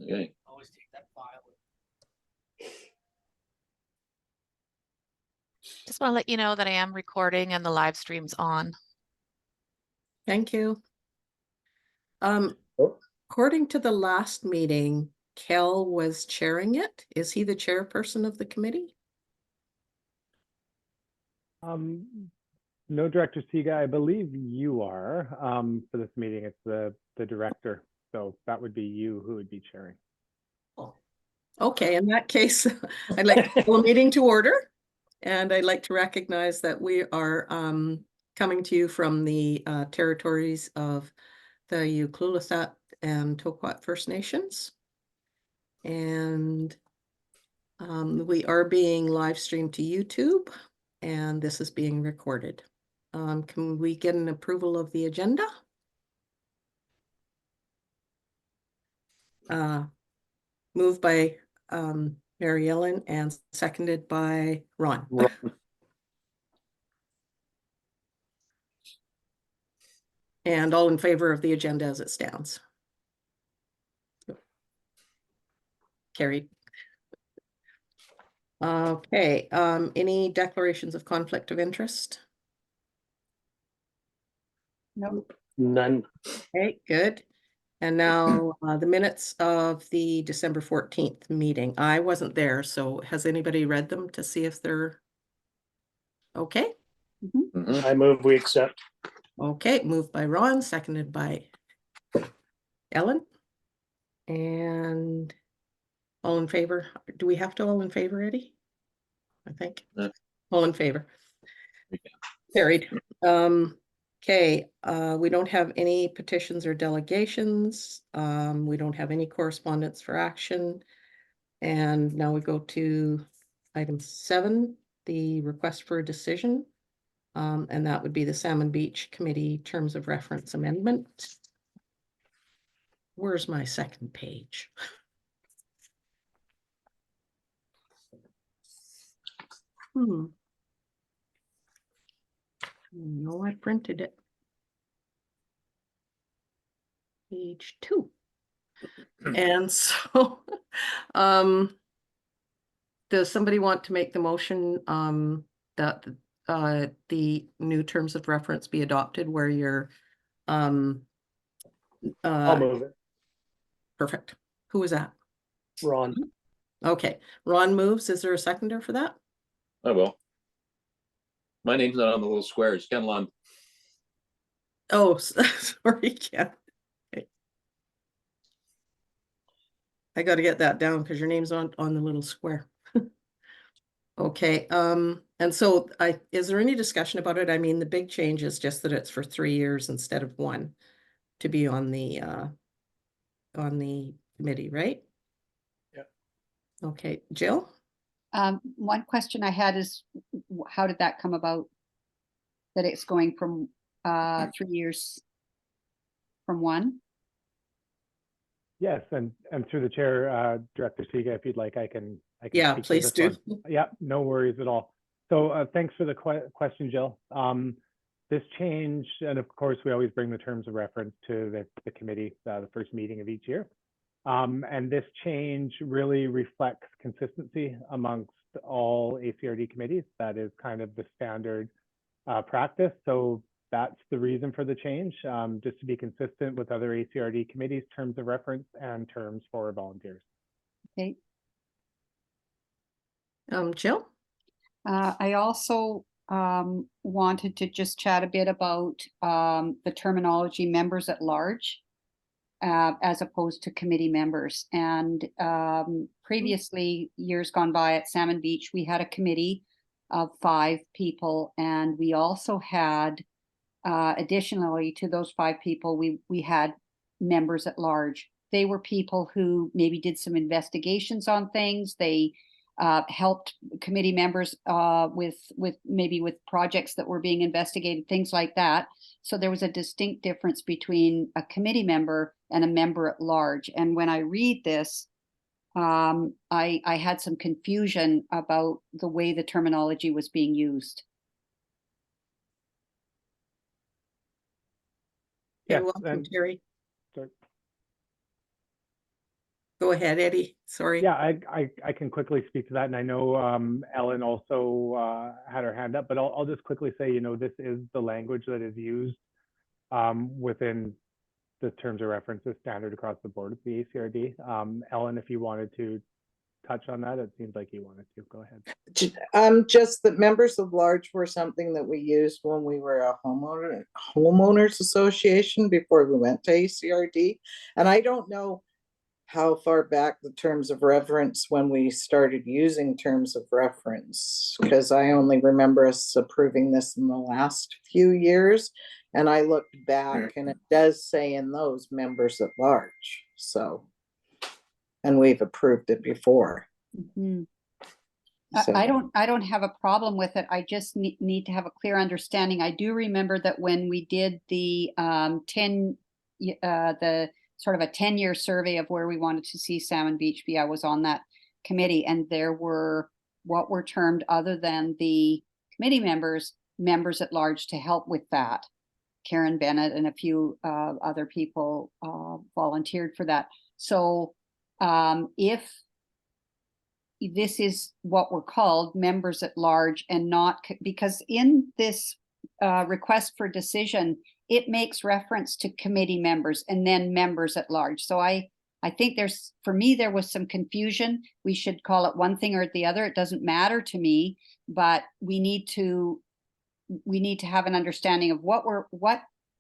Okay. Always take that file. Just want to let you know that I am recording and the live stream's on. Thank you. Oh. According to the last meeting, Kel was chairing it. Is he the chairperson of the committee? No, Director Siga, I believe you are for this meeting. It's the director. So that would be you who would be chairing. Okay, in that case, I'd like to call the meeting to order. And I'd like to recognize that we are coming to you from the territories of the Ucluelethat and Toquat First Nations. And we are being live streamed to YouTube, and this is being recorded. Can we get an approval of the agenda? Moved by Mary Ellen and seconded by Ron. And all in favor of the agenda as it stands. Carried. Okay, any declarations of conflict of interest? Nope. None. Okay, good. And now the minutes of the December 14th meeting. I wasn't there, so has anybody read them to see if they're okay? I move we accept. Okay, moved by Ron, seconded by Ellen. And all in favor? Do we have to all in favor, Eddie? I think. No. All in favor. Carried. Okay, we don't have any petitions or delegations. We don't have any correspondence for action. And now we go to item 7, the request for a decision. And that would be the Salmon Beach Committee Terms of Reference Amendment. Where's my second page? No, I printed it. Page 2. And so, does somebody want to make the motion that the new terms of reference be adopted where you're I'll move it. perfect. Who was that? Ron. Okay, Ron moves. Is there a seconder for that? I will. My name's not on the little square. It's Ken Lund. Oh, sorry, Ken. Okay. I got to get that down because your name's on the little square. Okay, and so is there any discussion about it? I mean, the big change is just that it's for 3 years instead of 1 to be on the committee, right? Yeah. Okay, Jill? One question I had is, how did that come about? That it's going from 3 years from 1? Yes, and through the chair, Director Siga, if you'd like, I can Yeah, speak to please this do. one. Yeah, no worries at all. So thanks for the question, Jill. This change, and of course, we always bring the terms of reference to the committee, the first meeting of each year. And this change really reflects consistency amongst all ACRD committees. That is kind of the standard practice. So that's the reason for the change, just to be consistent with other ACRD committees, terms of reference and terms for volunteers. Okay. Jill? I also wanted to just chat a bit about the terminology members at large as opposed to committee members. And previously, years gone by at Salmon Beach, we had a committee of 5 people, and we also had additionally to those 5 people, we had members at large. They were people who maybe did some investigations on things. They helped committee members with projects that were being investigated, things like that. So there was a distinct difference between a committee member and a member at large. And when I read this, I had some confusion about the way the terminology was being used. You're Yes, welcome, Terry. Sorry. Go ahead, Eddie. Sorry. Yeah, I can quickly speak to that, and I know Ellen also had her hand up, but I'll just quickly say, you know, this is the language that is used within the terms of reference as standard across the board with the ACRD. Ellen, if you wanted to touch on that, it seems like you wanted to. Go ahead. Just that members of large were something that we used when we were a homeowners association before we went to ACRD. And I don't know how far back the terms of reference when we started using terms of reference, because I only remember us approving this in the last few years. And I looked back and it does say in those members at large. So, and we've approved it before. Mhm. So- I don't have a problem with it. I just need to have a clear understanding. I do remember that when we did the the sort of a 10-year survey of where we wanted to see Salmon Beach be, I was on that committee, and there were what were termed, other than the committee members at large to help with that. Karen Bennett and a few other people volunteered for that. So if this is what we're called, members at large, and not, because in this request for decision, it makes reference to committee members and then members at large. So I think for me, there was some confusion. We should call it one thing or the other. It doesn't matter to me, but we need to have an understanding of what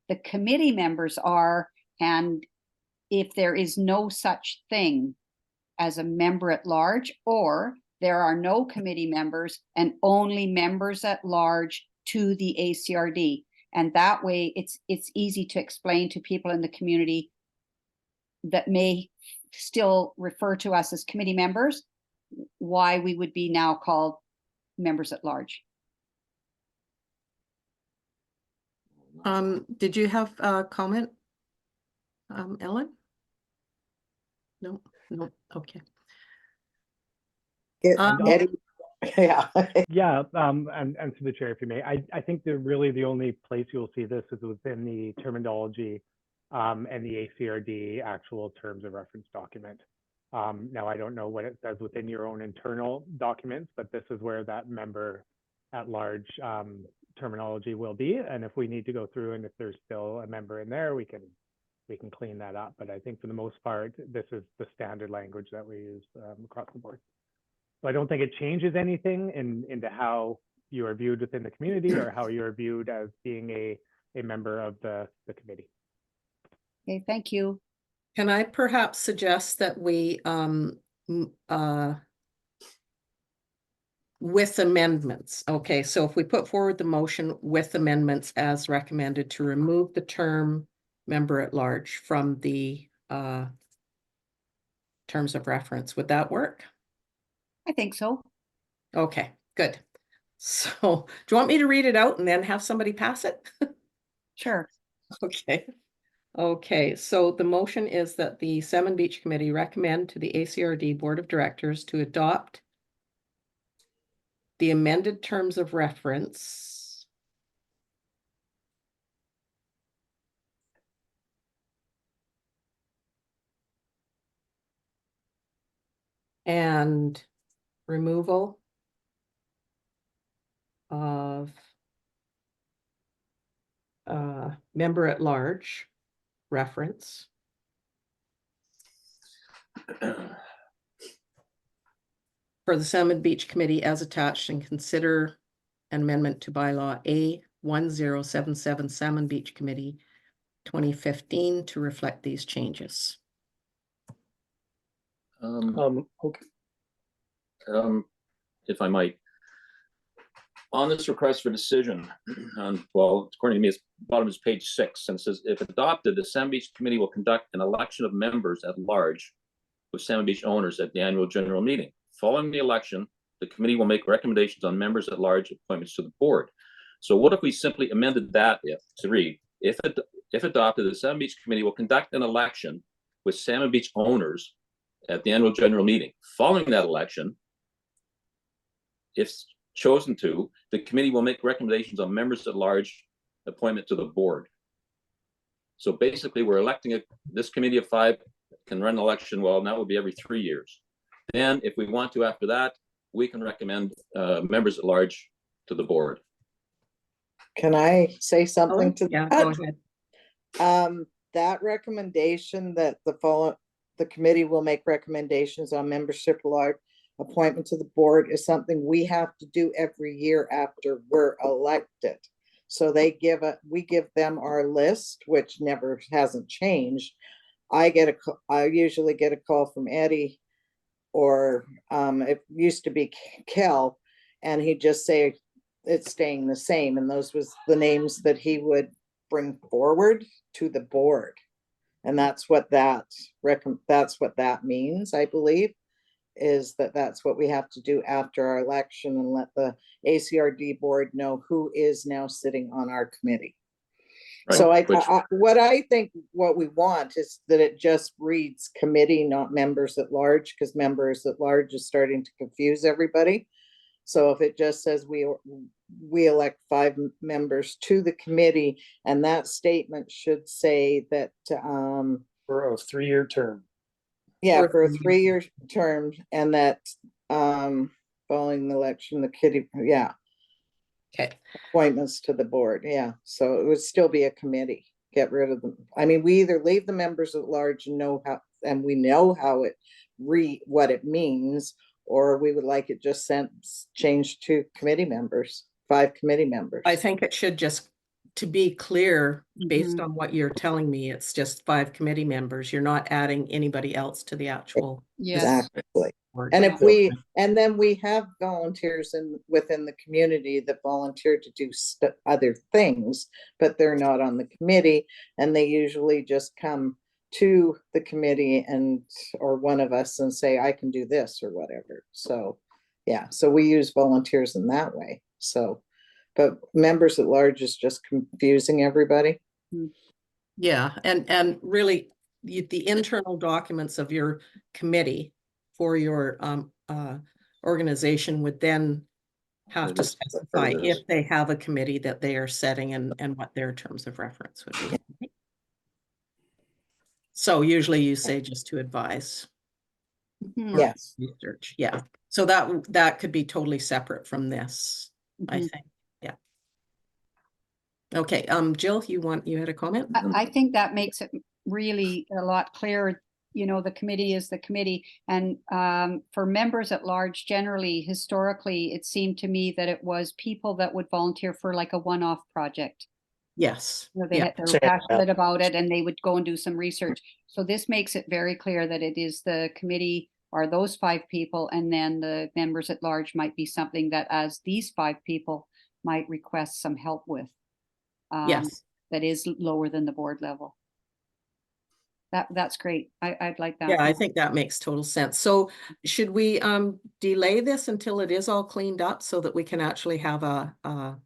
the committee members are, and if there is no such thing as a member at large, or there are no committee members and only members at large to the ACRD. And that way it's easy to explain to people in the community that may still refer to us as committee members, why we would be now called members at large. Did you have a comment, Ellen? No, okay. Eddie, yeah. Yeah, and to the chair, if you may, I think that really the only place you'll see this is within the terminology and the ACRD actual terms of reference document. Now, I don't know what it says within your own internal documents, but this is where that member at large terminology will be. And if we need to go through and if there's still a member in there, we can clean that up. But I think for the most part, this is the standard language that we use across the board. So I don't think it changes anything into how you are viewed within the community or how you are viewed as being a member of the committee. Okay, thank you. Can I perhaps suggest that we, with amendments, okay, so if we put forward the motion with amendments as recommended to remove the term member at large from the terms of reference, would that work? I think so. Okay, good. So do you want me to read it out and then have somebody pass it? Sure. Okay. Okay, so the motion is that the Salmon Beach Committee recommend to the ACRD Board of Directors to adopt the amended terms of reference and removal of member at large reference for the Salmon Beach Committee as attached, and consider an amendment to bylaw A1077 Salmon Beach Committee 2015 to reflect these changes. Okay. If I might, on this request for decision, well, according to me, it's bottom is page 6, and says, if adopted, the Salmon Beach Committee will conduct an election of members at large with Salmon Beach owners at the annual general meeting. Following the election, the committee will make recommendations on members at large appointments to the board. So what if we simply amended that to read, if adopted, the Salmon Beach Committee will conduct an election with Salmon Beach owners at the annual general meeting. Following that election, if chosen to, the committee will make recommendations on members at large appointment to the board. So basically, we're electing this committee of 5 can run an election, well, that would be every 3 years. Then if we want to, after that, we can recommend members at large to the board. Can I say something to Yeah, that? go ahead. That recommendation that the committee will make recommendations on membership large appointment to the board is something we have to do every year after we're elected. So we give them our list, which never hasn't changed. I usually get a call from Eddie, or it used to be Kel, and he'd just say it's staying the same. And those was the names that he would bring forward to the board. And that's what that means, I believe, is that's what we have to do after our election, and let the ACRD board know who is now sitting on our committee. Right? So what we want is that it just reads committee, not members at large, because members at large is starting to confuse everybody. So if it just says we elect 5 members to the committee, and that statement should say that For a 3-year term. yeah, for a 3 3-year term, and that following the election, the kitty, yeah, Okay, appointments to the board, yeah. So it would still be a committee. Get rid of them. I mean, we either leave the members at large and we know how what it means, or we would like it just changed to committee members, 5 committee members. I think it should just, to be clear, based Mhm. on what you're telling me, it's just 5 committee members. You're not adding anybody else to the actual. Yes. Exactly. board. And then we have volunteers within the community that volunteer to do other things, but they're not on the committee, and they usually just come to the committee or one of us and say, I can do this or whatever. So, yeah, so we use volunteers in that way. So, but members at large is just confusing everybody. Yeah, and really, the internal documents of your committee for your organization would then have to That's what specify it is. if they have a committee that they are setting and what their terms of reference would be. So usually you say just to advise Mhm. Yes. research, yeah. So that could be totally separate from this, I Mhm. think, yeah. Okay, Jill, you had a comment? I think that makes it really a lot clearer. The committee is the committee. And for members at large, generally, historically, it seemed to me that it was people that would volunteer for like a one-off project. Yes, They yeah, were passionate about it, and they would go and do some research. So this makes it very clear that it is the committee or those 5 people, and then the members at large might be something that as these 5 people might request some help with. yes. That is lower than the board level. That's great. I'd like that. Yeah, I think that makes total sense. So should we delay this until it is all cleaned up so that we can actually have a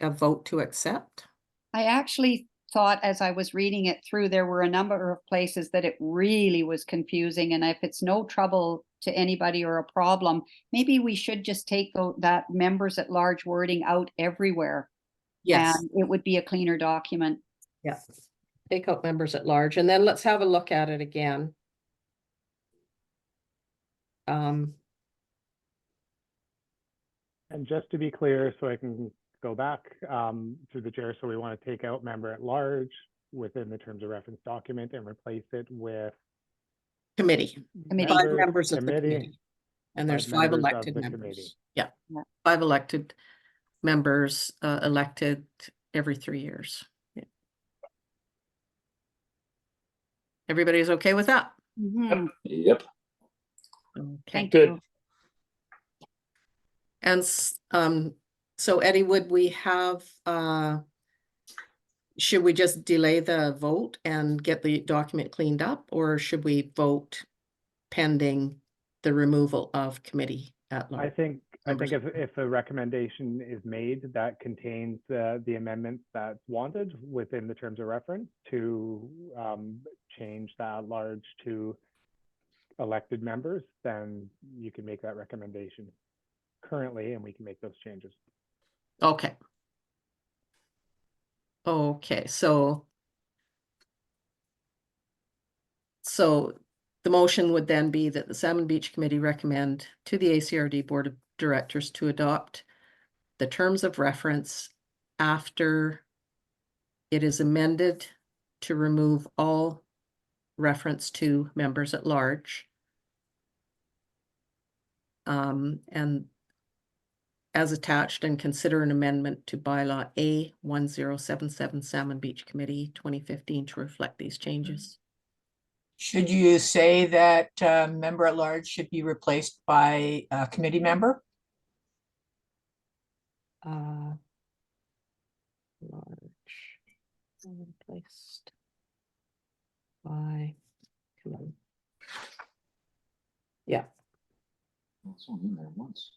vote to accept? I actually thought as I was reading it through, there were a number of places that it really was confusing. And if it's no trouble to anybody or a problem, maybe we should just take that members at large wording out everywhere. Yes, And it would be a cleaner document. yeah. Take out members at large, and then let's have a look at it again. And just to be clear, so I can go back through the chair, so we want to take out member at large within the terms of reference document and replace it with Committee, Committee. 5 members of the committee. And there's 5 members of elected the members. committee. Yeah, Yeah. 5 elected members elected every 3 years. Yeah. Everybody's okay with that? Mhm. Yep. Okay. Thank Good. you. And so Eddie, would we have should we just delay the vote and get the document cleaned up, or should we vote pending the removal of committee at I large? think if a recommendation is made that contains the amendments that's wanted within the terms of reference to change that large to elected members, then you can make that recommendation currently, and we can make those changes. Okay. Okay, so So the motion would then be that the Salmon Beach Committee recommend to the ACRD Board of Directors to adopt the terms of reference after it is amended to remove all reference to members at large. And as attached, and consider an amendment to bylaw A1077 Salmon Beach Committee 2015 to reflect these changes. Should you say that member at large should be replaced by a committee member? Large. Replaced by committee. Yeah. It's only in there once.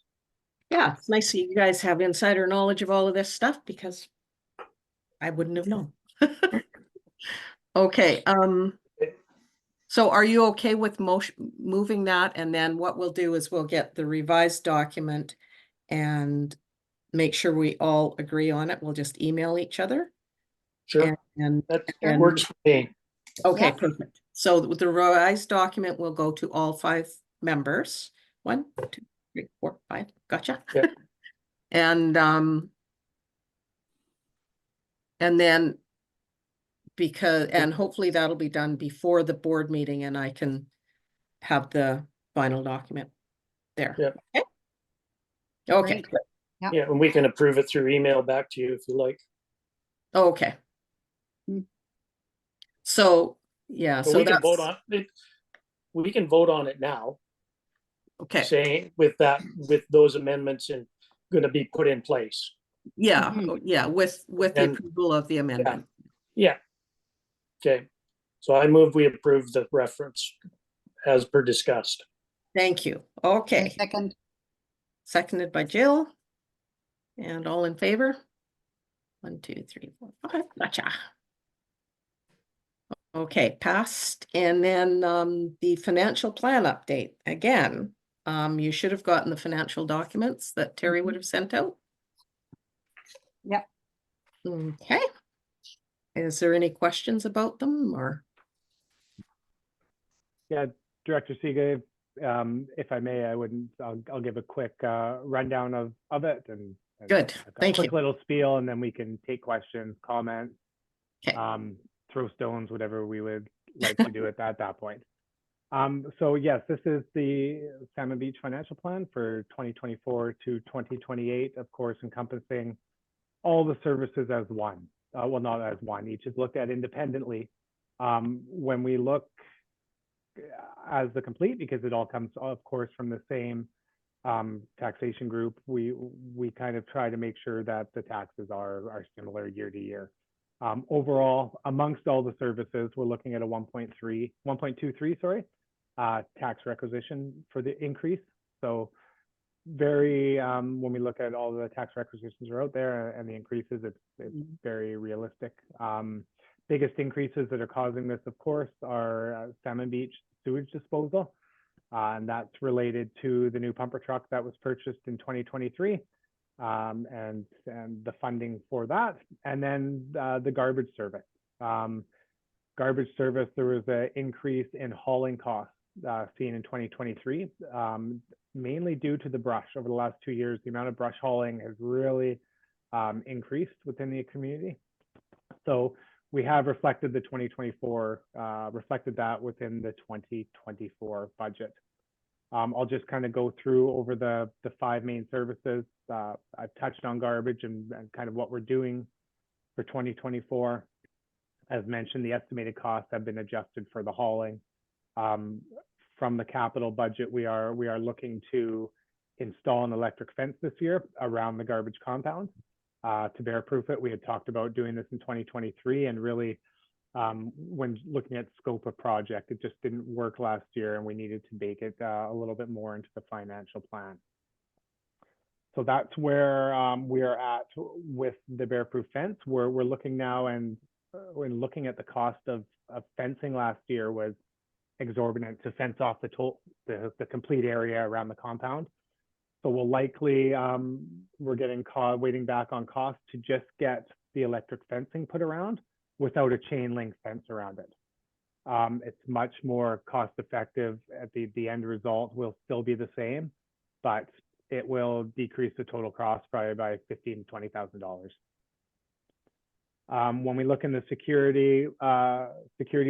Yeah, it's nice that you guys have insider knowledge of all of this stuff because I wouldn't have known. Okay, so are you okay with moving that? And then what we'll do is we'll get the revised document and make sure we all agree on it. We'll just email each other. Sure, And that and- works for me. okay, Yeah. perfect. So with the revised document will go to all 5 members. 1, 2, 3, 4, 5. Gotcha. Yeah. And then and hopefully that'll be done before the board meeting and I can have the final document there. Yep. Okay. Okay. Great. Good. Yep. Yeah, and we can approve it through email back to you if you like. Okay. Mm. So, yeah, But so we can that's vote on it. We can vote on it now, okay. saying with those amendments and gonna be put in place. Yeah, Mhm. yeah, with the And- approval of the amendment. Yeah. Okay, so I move we approve the reference as per discussed. Thank you. I Okay, second. seconded by Jill. And all in favor? 1, 2, 3, 4. Okay, gotcha. Okay, passed. And then the financial plan update. Again, you should have gotten the financial documents that Terry would have sent out. Yep. Okay. Is there any questions about them or? Yeah, Director Siga, if I may, I'll give a quick rundown of it and Good, I've got a thank quick you. little spiel and then we can take questions, comments, Okay. throw stones, whatever we would like to do at that point. So yes, this is the Salmon Beach financial plan for 2024 to 2028, of course, encompassing all the services as one. Well, not as one, each is looked at independently. When we look as the complete, because it all comes, of course, from the same taxation group, we kind of try to make sure that the taxes are similar year to year. Overall, amongst all the services, we're looking at a 1.23, sorry, tax requisition for the increase. So very, when we look at all the tax requisitions are out there and the increases, it's very realistic. Biggest increases that are causing this, of course, are Salmon Beach sewage disposal. And that's related to the new pumper truck that was purchased in 2023 and the funding for that. And then the garbage service. Garbage service, there was an increase in hauling costs seen in 2023, mainly due to the brush. Over the last 2 years, the amount of brush hauling has really increased within the community. So we have reflected the 2024, reflected that within the 2024 budget. I'll just kind of go through over the 5 main services. I've touched on garbage and kind of what we're doing for 2024. As mentioned, the estimated costs have been adjusted for the hauling. From the capital budget, we are looking to install an electric fence this year around the garbage compound to bear-proof it. We had talked about doing this in 2023, and really, when looking at scope of project, it just didn't work last year, and we needed to bake it a little bit more into the financial plan. So that's where we are at with the bear-proof fence. We're looking now, and when looking at the cost of fencing last year was exorbitant to fence off the complete area around the compound. So we'll likely, we're getting waiting back on cost to just get the electric fencing put around without a chain link fence around it. It's much more cost effective. At the end result will still be the same, but it will decrease the total cost probably by $15,000 to $20,000. When we look in the security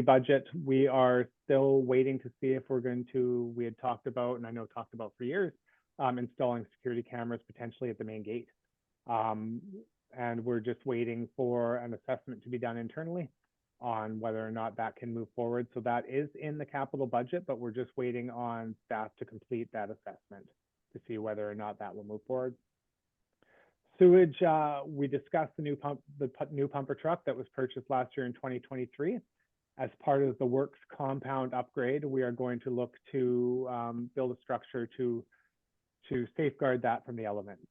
budget, we are still waiting to see if we're going to, we had talked about, and I know talked about for years, installing security cameras potentially at the main gate. And we're just waiting for an assessment to be done internally on whether or not that can move forward. So that is in the capital budget, but we're just waiting on staff to complete that assessment to see whether or not that will move forward. Sewage, we discussed the new pumper truck that was purchased last year in 2023. As part of the works compound upgrade, we are going to look to build a structure to safeguard that from the elements.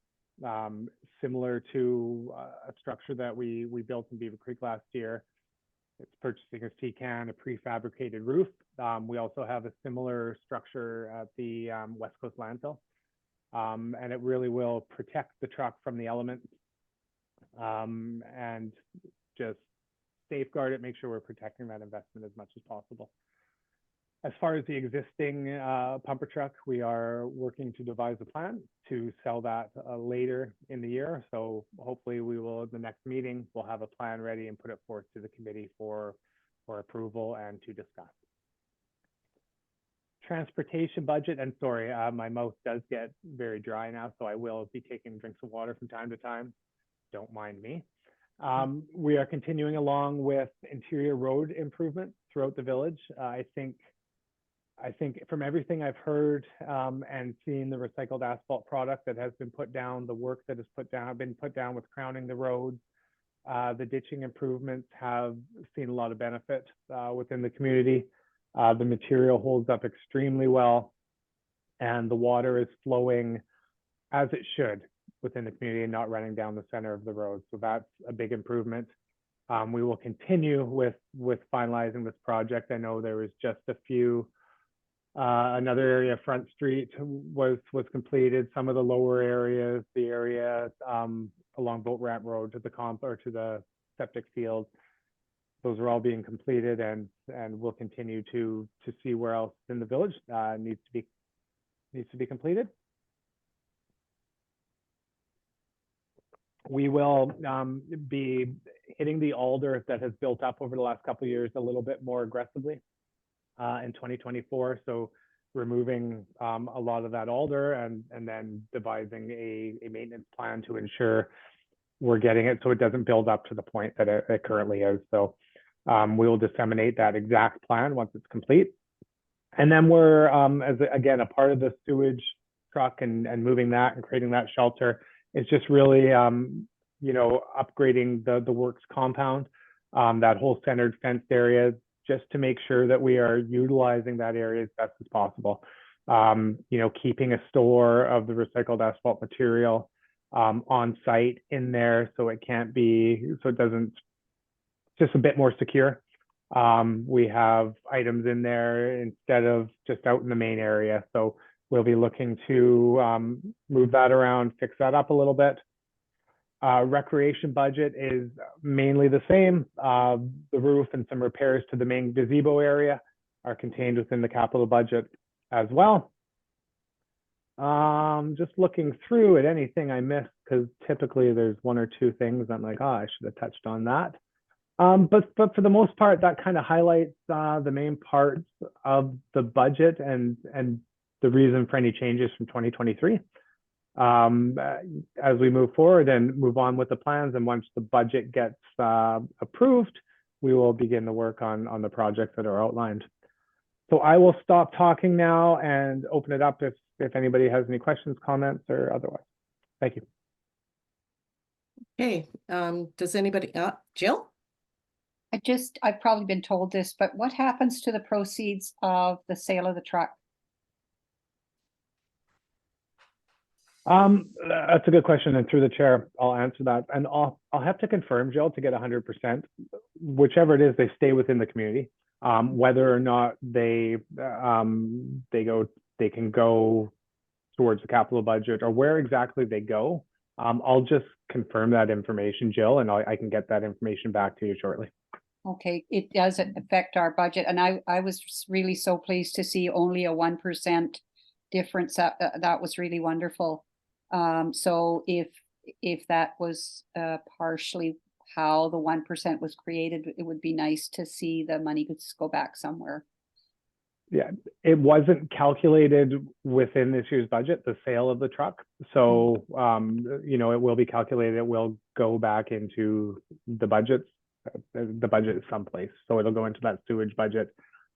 Similar to a structure that we built in Beaver Creek last year. It's purchasing a CCAN, a prefabricated roof. We also have a similar structure at the West Coast landfill. And it really will protect the truck from the elements and just safeguard it, make sure we're protecting that investment as much as possible. As far as the existing pumper truck, we are working to devise a plan to sell that later in the year. So hopefully we will, in the next meeting, we'll have a plan ready and put it forth to the committee for approval and to discuss. Transportation budget, and sorry, my mouth does get very dry now, so I will be taking drinks of water from time to time. Don't mind me. We are continuing along with interior road improvements throughout the village. I think from everything I've heard and seen the recycled asphalt product that has been put down, the work that has been put down with crowning the roads, the ditching improvements have seen a lot of benefit within the community. The material holds up extremely well, and the water is flowing as it should within the community and not running down the center of the road. So that's a big improvement. We will continue with finalizing this project. I know there was just a few. Another area, Front Street, was completed. Some of the lower areas, the area along Boat Ramp Road to the septic field, those are all being completed, and we'll continue to see where else in the village needs to be completed. We will be hitting the alder that has built up over the last couple of years a little bit more aggressively in 2024. So removing a lot of that alder and then devising a maintenance plan to ensure we're getting it so it doesn't build up to the point that it currently is. So we will disseminate that exact plan once it's complete. And then we're, again, a part of the sewage truck and moving that and creating that shelter is just really, upgrading the works compound, that whole centered fenced area, just to make sure that we are utilizing that area as best as possible. Keeping a store of the recycled asphalt material on site in there so it doesn't, just a bit more secure. We have items in there instead of just out in the main area. So we'll be looking to move that around, fix that up a little bit. Recreation budget is mainly the same. The roof and some repairs to the main gazebo area are contained within the capital budget as well. Just looking through at anything I missed, because typically there's one or two things I'm like, I should have touched on that. But for the most part, that kind of highlights the main parts of the budget and the reason for any changes from 2023. As we move forward and move on with the plans, and once the budget gets approved, we will begin the work on the projects that are outlined. So I will stop talking now and open it up if anybody has any questions, comments, or otherwise. Thank you. Okay, does anybody, Jill? I've probably been told this, but what happens to the proceeds of the sale of the truck? That's a good question, and through the chair, I'll answer that. And I'll have to confirm, Jill, to get 100%. Whichever it is, they stay within the community. Whether or not they can go towards the capital budget or where exactly they go, I'll just confirm that information, Jill, and I can get that information back to you shortly. Okay, it doesn't affect our budget, and I was really so pleased to see only a 1% difference. That was really wonderful. So if that was partially how the 1% was created, it would be nice to see the money just go back somewhere. Yeah, it wasn't calculated within this year's budget, the sale of the truck. So, you know, it will be calculated. It will go back into the budget someplace. So it'll go into that sewage budget,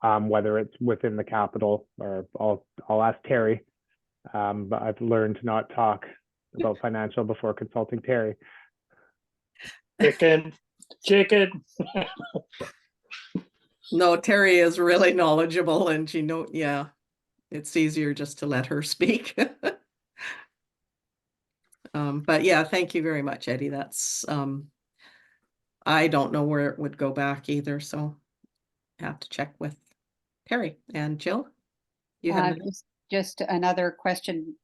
whether it's within the capital or I'll ask Terry. But I've learned to not talk about financial before consulting Terry. Chicken. No, Terry is really knowledgeable and yeah, it's easier just to let her speak. But yeah, thank you very much, Eddie. That's, I don't know where it would go back either, so I have to check with Terry. And Jill? You had Just another question,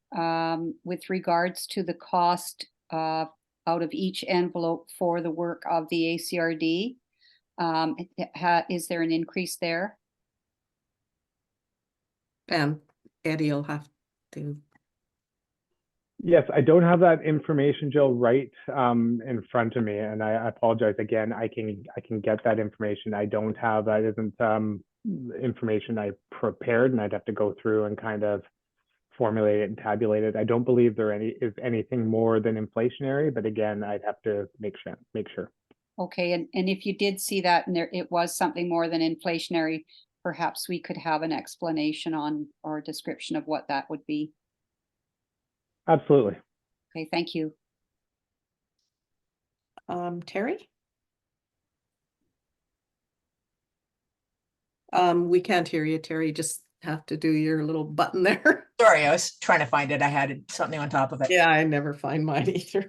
with regards to the cost out of each envelope for the work of the ACRD. Is there an increase there? And Eddie will have to. Yes, I don't have that information, Jill, right in front of me, and I apologize again. I can get that information. I don't have that. Isn't information I prepared, and I'd have to go through and kind of formulate it and tabulate it. I don't believe there is anything more than inflationary, but again, I'd have to make sure. Okay, and if you did see that and it was something more than inflationary, perhaps we could have an explanation on or a description of what that would be. Absolutely. Okay, thank you. Terry? We can't hear you, Terry. Just have to do your little button there. Sorry, I was trying to find it. I had something on top of it. Yeah, I never find mine either.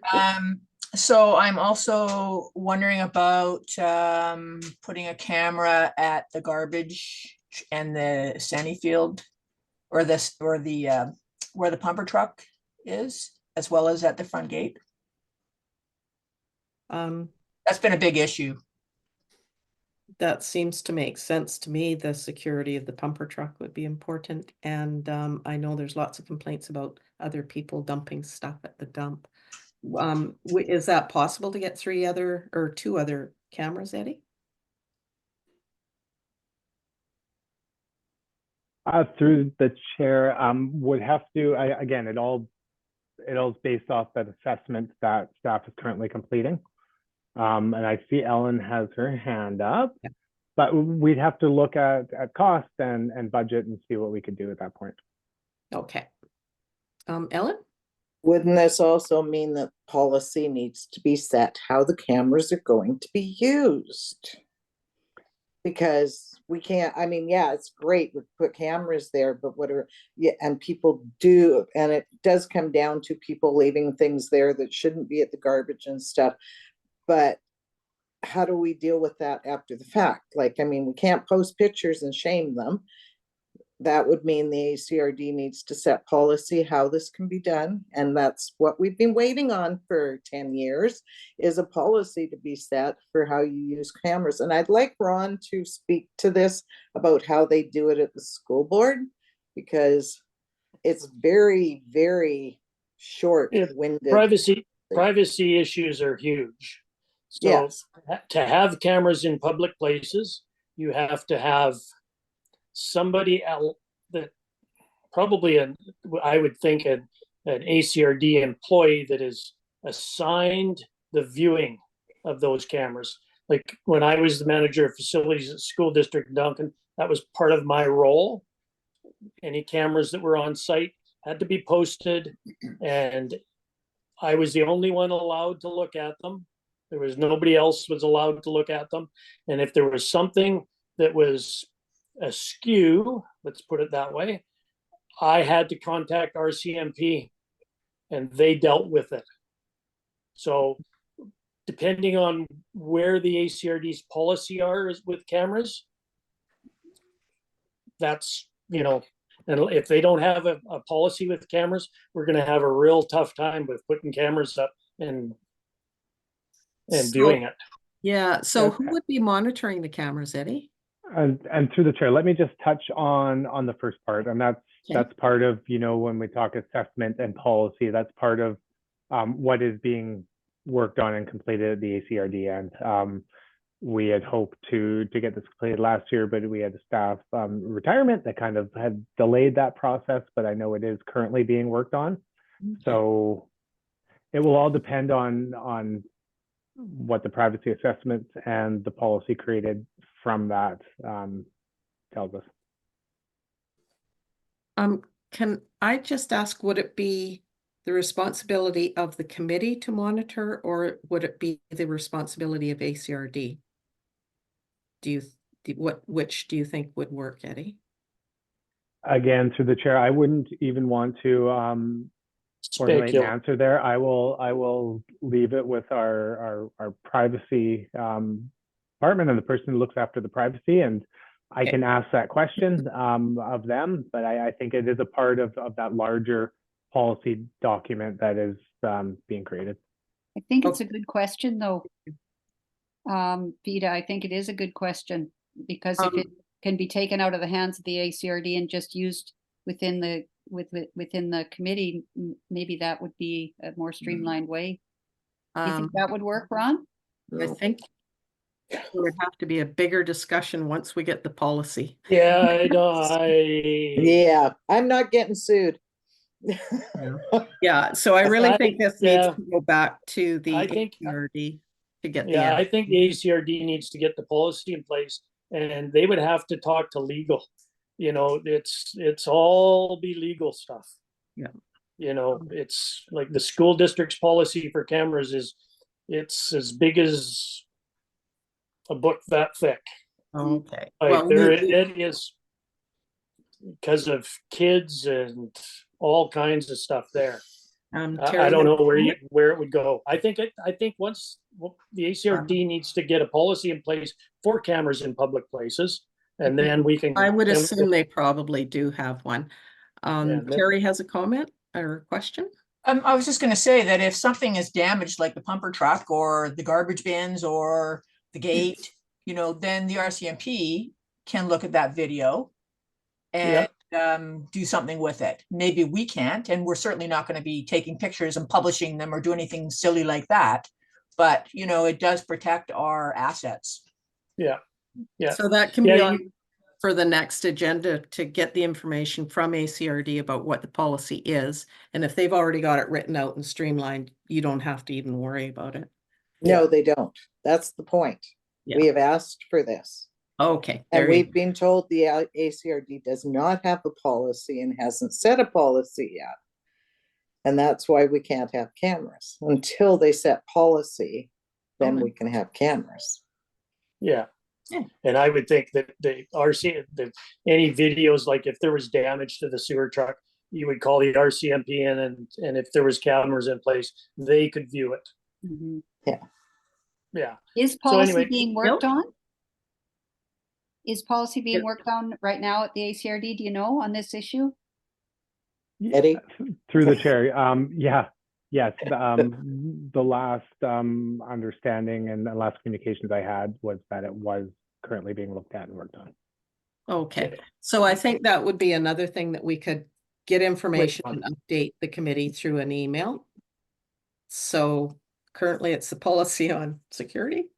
So I'm also wondering about putting a camera at the garbage and the sandy field, or the where the pumper truck is, as well as at the front gate. That's been a big issue. That seems to make sense to me. The security of the pumper truck would be important. And I know there's lots of complaints about other people dumping stuff at the dump. Is that possible to get 2 other cameras, Eddie? Through the chair, would have to, again, it all is based off that assessment that staff is currently completing. And I see Ellen has her hand up, yeah. But we'd have to look at cost and budget and see what we could do at that point. Okay. Ellen? Wouldn't this also mean that policy needs to be set how the cameras are going to be used? Because we can't, I mean, yeah, it's great we put cameras there, but and people do, and it does come down to people leaving things there that shouldn't be at the garbage and stuff. But how do we deal with that after the fact? Like, I mean, we can't post pictures and shame them. That would mean the ACRD needs to set policy how this can be done. And that's what we've been waiting on for 10 years, is a policy to be set for how you use cameras. And I'd like Ron to speak to this about how they do it at the school board, because it's very, very short-winded. Privacy issues are huge. So yes. To have cameras in public places, you have to have somebody else that probably I would think an ACRD employee that is assigned the viewing of those cameras. Like when I was the manager of facilities at school district in Duncan, that was part of my role. Any cameras that were on site had to be posted, and I was the only one allowed to look at them. There was nobody else was allowed to look at them. And if there was something that was askew, let's put it that way, I had to contact RCMP and they dealt with it. So depending on where the ACRD's policy is with cameras, that's, you know, and if they don't have a policy with cameras, we're going to have a real tough time with putting cameras up and viewing it. Yeah, so Okay. who would be monitoring the cameras, Eddie? And through the chair, let me just touch on the first part, and Okay. that's part of, you know, when we talk assessment and policy, that's part of what is being worked on and completed at the ACRD. And we had hoped to get this completed last year, but we had a staff retirement that kind of had delayed that process. But I know it is currently being worked on, so it will all depend on what the privacy assessment and the policy created from that tells us. Can I just ask, would it be the responsibility of the committee to monitor, or would it be the responsibility of ACRD? Which do you think would work, Eddie? Again, through the chair, I wouldn't even want to formulate an Speculate. answer there. I will leave it with our privacy department and the person who looks after the privacy, and I Okay. can ask that question of them, but I think it is a part of that larger policy document that is being created. I think it's a good question, though. Vida, I think it is a good question, because if it can be taken out of the hands of the ACRD and just used within the within the committee, maybe that would be a more streamlined way. Do you think that would work, Ron? I think there would have to be a bigger discussion once we get the policy. Yeah, Yeah, I'm not getting sued. Yeah, so I really think this needs yeah. to go back to the I think- ACRD to get the Yeah, I answer. think the ACRD needs to get the policy in place, and they would have to talk to legal. You know, it's all be legal stuff. Yeah. You know, it's like the school district's policy for cameras it's as big as a book that thick. Okay. Like Well, there it is, because of kids and all kinds of stuff there. I Terry, don't know where it would go. I think once the ACRD needs to get a policy in place for cameras in public places, and then we can. I would then we assume can- they probably do have one. then- Terry has a comment or a question? I was just gonna say that if something is damaged, like the pumper truck or the garbage bins or the gate, you know, then the RCMP can look at that video and do something with it. Maybe we can't, and we're certainly not going to be taking pictures and publishing them or do anything silly like that. But, you know, it does protect our assets. Yeah. So that can Yeah, be on for the next agenda, to get the information from ACRD about what the policy is. And if they've already got it written out and streamlined, you don't have to even worry about it. No, they don't. That's the point. Yeah. We have asked for this. Okay. And there you we've been told the ACRD does not have a policy and hasn't set a policy yet. And that's why we can't have cameras. Until they set policy, then Okay. we can have cameras. Yeah. Yeah. And I would think that the any videos, like if there was damage to the sewer truck, you would call the RCMP in, and if there was cameras in place, they could view it. Mhm. Yeah. Is policy anyway, being worked Bill? on? Is policy being Yeah. worked on right now at the ACRD? Do you know, on this issue? Eddie? Through the chair, yes. The last understanding and the last communications I had was that it was currently being looked at and worked on. Okay, so I think that would be another thing that we could get information and update the committee through an email. So currently it's the policy on security.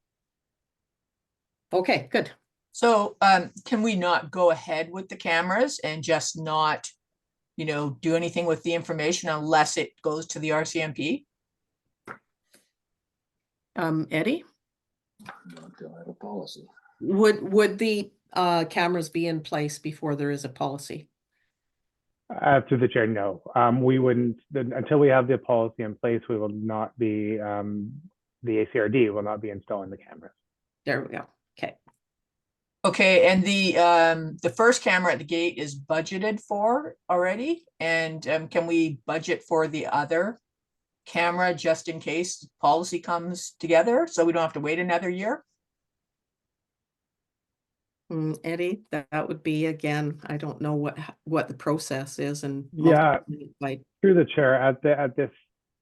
Okay, good. So can we not go ahead with the cameras and just not, you know, do anything with the information unless it goes to the RCMP? Eddie, Until I have a policy. would the cameras be in place before there is a policy? Through the chair, no. We wouldn't, until we have the policy in place, we will not be, the ACRD will not be installing the cameras. There we go. Okay. Okay, and the first camera at the gate is budgeted for already, and can we budget for the other camera just in case policy comes together, so we don't have to wait another year? Eddie, that would be, again, I don't know what the process is and. Yeah. Like, Through the chair, at this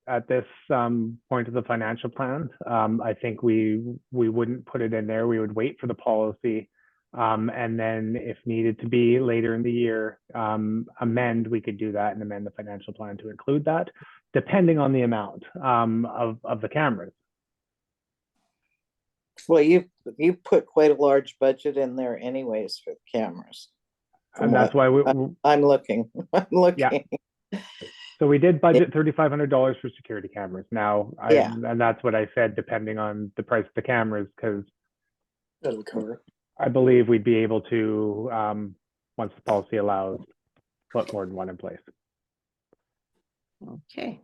at this point of the financial plan. I think we wouldn't put it in there. We would wait for the policy. And then if needed to be later in the year, amend, we could do that and amend the financial plan to include that, depending on the amount of the cameras. Well, you put quite a large budget in there anyways for the cameras. And that's why I'm looking. I'm looking. So we did budget $3,500 for security cameras. Now, Yeah. And that's what I said, depending on the price of the cameras, because That'll cover. I believe we'd be able to, once the policy allows, put more than one in place. Okay.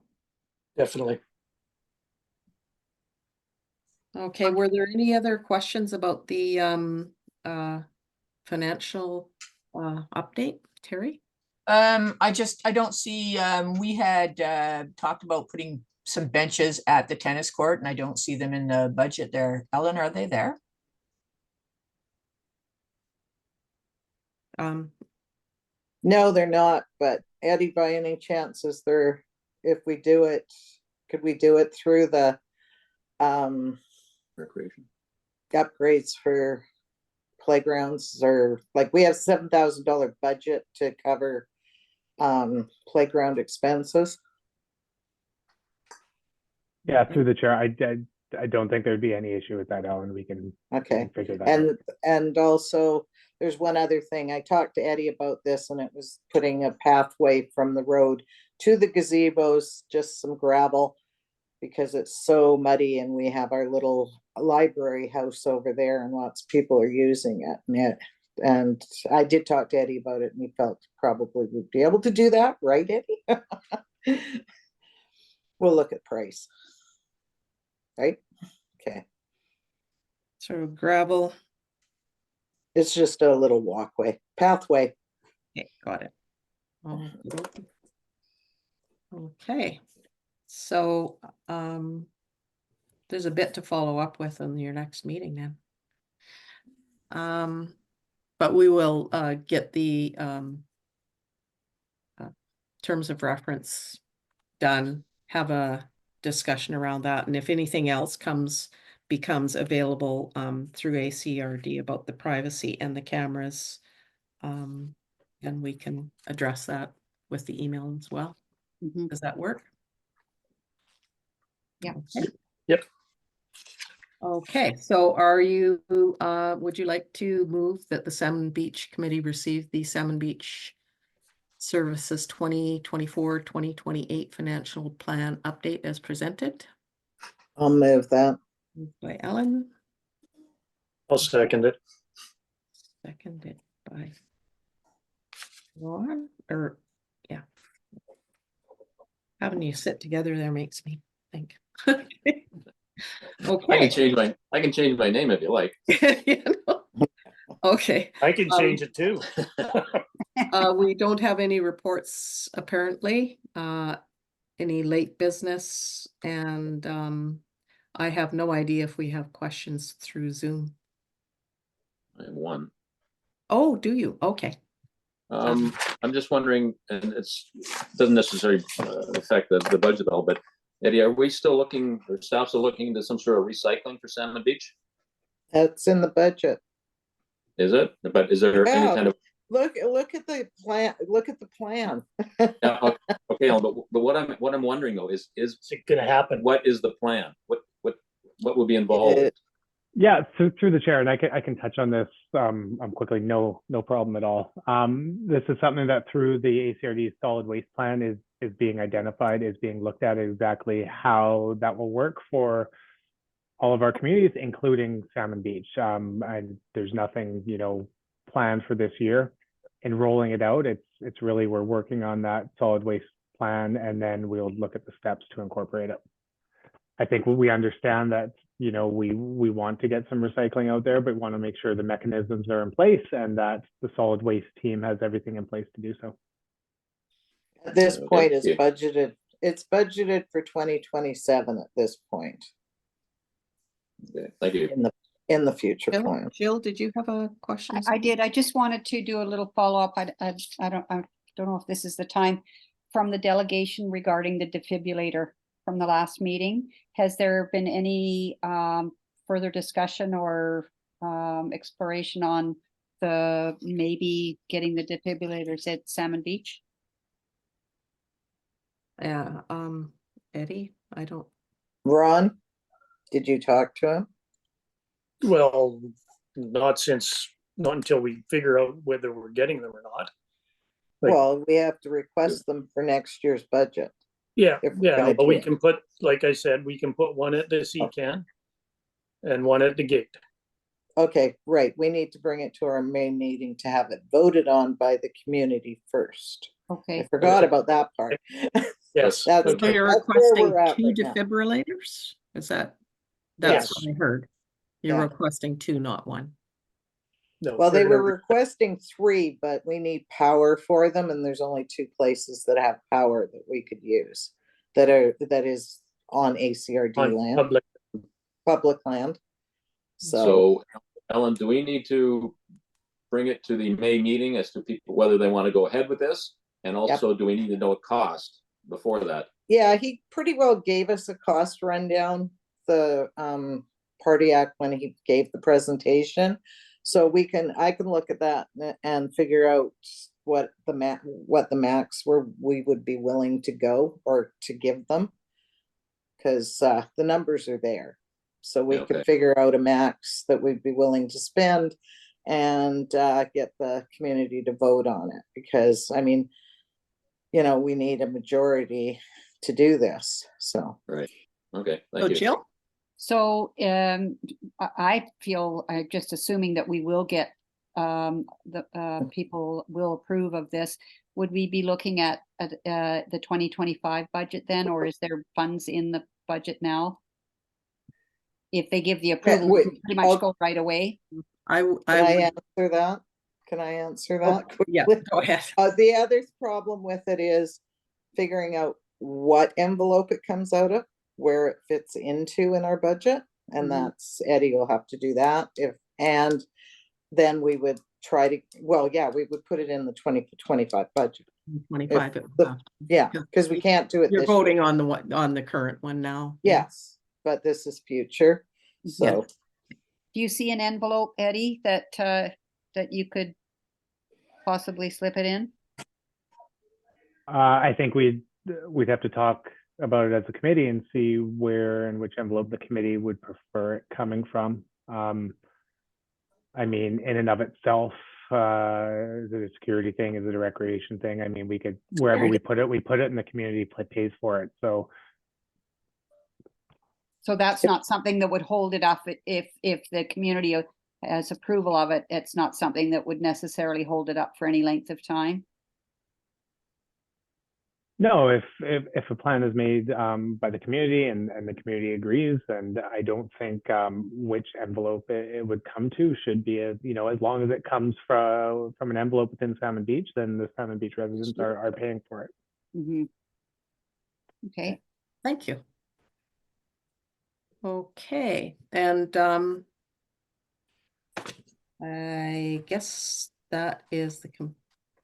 Definitely. Okay, were there any other questions about the financial update, Terry? I don't see, we had talked about putting some benches at the tennis court and I don't see them in the budget there. Ellen, are they there? No, they're not, but Eddie, by any chance, is there, if we do it, could we do it through the Recreation. upgrades for playgrounds, or like we have $7,000 budget to cover playground expenses? Yeah, through the chair, I don't think there'd be any issue with that, Ellen. We can figure that out. And also there's one other thing. I talked to Eddie about this, and it was putting a pathway from the road to the gazebos, just some gravel, because it's so muddy and we have our little library house over there and lots of people are using it. And I did talk to Eddie about it and he felt probably would be able to do that, right, Eddie? We'll look at price. Right? Okay. So gravel. It's just a little walkway, pathway. Okay, got it. Okay. So there's a bit to follow up with in your next meeting then. But we will get the terms of reference done, have a discussion around that, and if anything else becomes available through ACRD about the privacy and the cameras, then we can address that with the email as well. Mhm. Does that work? Yeah. Okay. Yep. Okay, so are you, would you like to move that the Salmon Beach Committee receive the Salmon Beach Services 2024-2028 financial plan update as presented? I'll move that. Moved by Ellen, I'll second it. seconded by Ron, or, yeah. Having you sit together there makes me think. I Okay. can change my name if you like. You know? Okay, I can change it too. we don't have any reports apparently, any late business, and I have no idea if we have questions through Zoom. I have one. Oh, do you? Okay. I'm just wondering, and doesn't necessarily affect the budget at all, but Eddie, are we still looking, or staff still looking into some sort of recycling for Salmon Beach? That's in the budget. Is it? But is there any Yeah. kind of Look at the plan. Look at the plan. yeah, okay, Alan, but what I'm wondering though is Is it gonna happen? what is the plan? What would be involved? Yeah, so through the chair, and I can touch on this quickly, no problem at all. This is something that through the ACRD solid waste plan is being identified, is being looked at exactly how that will work for all of our communities, including Salmon Beach. And there's nothing, planned for this year. In rolling it out, it's really, we're working on that solid waste plan, and then we'll look at the steps to incorporate it. I think we understand that, we want to get some recycling out there, but want to make sure the mechanisms are in place and that the solid waste team has everything in place to do so. At this Okay. point, it's budgeted. It's budgeted for 2027 at this point Okay, thank you. in the future plan. Jill, did you have a question? I did. I just wanted to do a little follow-up. I don't know if this is the time from the delegation regarding the defibrillator. from the last meeting. Has there been any further discussion or exploration on the maybe getting the defibrillators at Salmon Beach? Yeah, Eddie, I don't, Ron, did you talk to him? Well, not until we figure out whether we're getting them or not. Like- Well, we have to request them for next year's budget. Yeah, If we're yeah, gonna but do we it. can put, like I said, we can put one at the CCAN and one at the gate. Okay, right, we need to bring it to our main meeting to have it voted on by the community first. I Okay, forgot about that part. Yes. That's- okay. so you're That's where requesting we're at 2 right now. defibrillators? Is that's what I heard. You're Yeah. requesting 2, not 1. No, Well, they we're were gonna- requesting 3, but we need power for them, and there's only 2 places that have power that we could use. That is on ACRD on land, public, public land. So, So, Ellen, do we need to bring it to the May meeting as to people, whether they want to go ahead with this? And also, do we need to know a cost before that? yeah, he pretty well gave us a cost rundown, the Party Act, when he gave the presentation. So I can look at that and figure out what the max we would be willing to go or to give them. Cause the numbers are there. So we Okay. could figure out a max that we'd be willing to spend and get the community to vote on it. Because I mean, we need a majority to do this, so. Right. Okay, So thank you. Jill? so I feel, just assuming that we will get, the people will approve of this, would we be looking at the 2025 budget then, or is there funds in the budget now? If they give the approval, we can pretty I'll- much go right away. Can I answer that? Can I answer that? Yeah, quickly? go ahead. The other problem with it is figuring out what envelope it comes out of, where it fits into in our budget. And Mhm. that's, Eddie will have to do that and then we would try to, we would put it in the 2025 budget. 25. Yeah, Yeah. because we can't do it You're this year. voting on on the current one now. Yes, but this is future, so. Do you see an envelope, Eddie, that you could possibly slip it in? I think we'd have to talk about it as a committee and see where and which envelope the committee would prefer it coming from. I mean, in and of itself, is it a security thing? Is it a recreation thing? I mean, we could, wherever we put it and the community pays for it. So that's not something that would hold it up if the community has approval of it. It's not something that would necessarily hold it up for any length of time. no, if a plan is made by the community and the community agrees, and I don't think which envelope it would come to should be as long as it comes from an envelope within Salmon Beach, then the Salmon Beach residents are paying for it. Mm-hmm. Okay. Thank you. Okay, and I guess that is the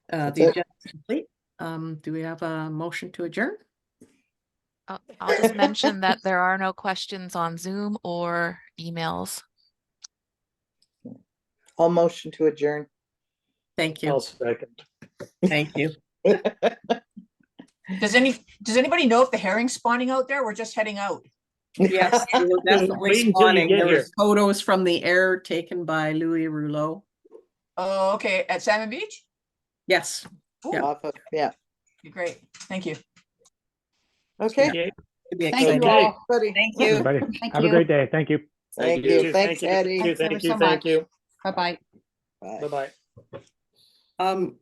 That's the it. agenda is complete. Do we have a motion to adjourn? I'll just mention that there are no questions on Zoom or emails. I'll motion to adjourn. Thank you. I'll second. Thank you. Does anybody know if the herring's spawning out there? We're just heading out. Yes, they were definitely Wait until you spawning. get There here. was photos from the air taken by Louis Rouleau. Oh, okay, at Salmon Beach? Yes. Ooh, Yeah, great, thank you. okay. Okay. Could be Thank you exciting. Okay. all. Buddy. Thank you. Everybody, Thank have a you. great day. Thank you. Thank you. you, Thank thanks, you, Eddie. Thank you, Thanks ever so thank much. you. Bye-bye. Bye. Um,